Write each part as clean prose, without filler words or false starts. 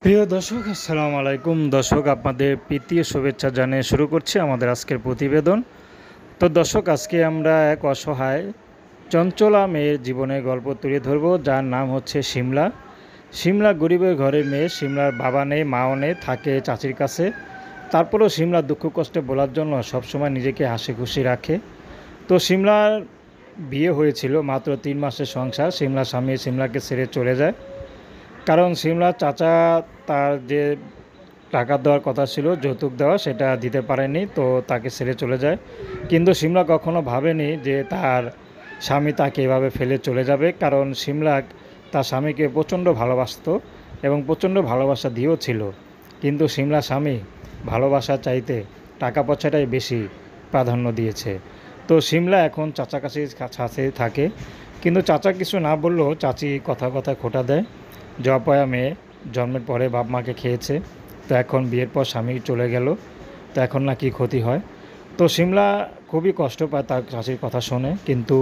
প্রিয় দর্শক, আসসালামু আলাইকুম। দর্শক, আপনাদের প্রীতি ও শুভেচ্ছা জানিয়ে শুরু করছি আমাদের আজকের প্রতিবেদন। তো দর্শক, আজকে আমরা এক অসহায় চঞ্চলা মেয়ের জীবনের গল্প তুলে ধরব, যার নাম হচ্ছে শিমলা। শিমলা গরিবের ঘরের মেয়ে। শিমলার বাবা নেই, মাও নেই, থাকে চাচির কাছে। তারপরেও শিমলা দুঃখ কষ্টে বলার জন্য সবসময় নিজেকে হাসি খুশি রাখে। তো শিমলার বিয়ে হয়েছিল, মাত্র 3 মাসের সংসার। শিমলার স্বামী শিমলাকে ছেড়ে চলে যায়, কারণ শিমলার চাচা তার যে টাকা দেওয়ার কথা ছিল, যৌতুক দেওয়া, সেটা দিতে পারেনি, তো তাকে ছেড়ে চলে যায়। কিন্তু শিমলা কখনো ভাবেনি যে তার স্বামী তাকে এভাবে ফেলে চলে যাবে, কারণ শিমলা তার স্বামীকে প্রচণ্ড ভালোবাসতো এবং প্রচণ্ড ভালোবাসা দিয়েও ছিল। কিন্তু শিমলা স্বামী ভালোবাসা চাইতে টাকা পয়সাটাই বেশি প্রাধান্য দিয়েছে। তো শিমলা এখন চাচা কাছে থাকে, কিন্তু চাচা কিছু না বললেও চাচি কথা কথায় খোঁটা দেয়। জপয়া মেয়ে, জন্মের পরে বাপ মাকে খেয়েছে, তো এখন বিয়ের পর স্বামী চলে গেল, তো এখন না কি ক্ষতি হয়। তো শিমলা খুবই কষ্ট পায় তার চাচির কথা শুনে, কিন্তু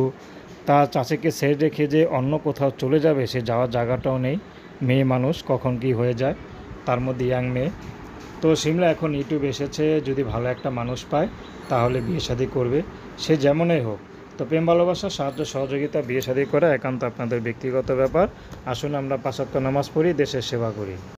তার চাচিকে ছেড়ে রেখে যে অন্য কোথাও চলে যাবে, সে যাওয়ার জায়গাটাও নেই। মেয়ে মানুষ, কখন কি হয়ে যায়, তার মধ্যে ইয়াং মেয়ে। তো শিমলা এখন ইউটিউবে এসেছে, যদি ভালো একটা মানুষ পায় তাহলে বিয়ে শাদী করবে, সে যেমনই হোক। তো প্রেম ভালোবাসা, সাহায্য সহযোগিতা, বিয়ে শাদী করা একান্ত আপনাদের ব্যক্তিগত ব্যাপার। আসুন আমরা 5 ওয়াক্ত নামাজ পড়ি, দেশের সেবা করি।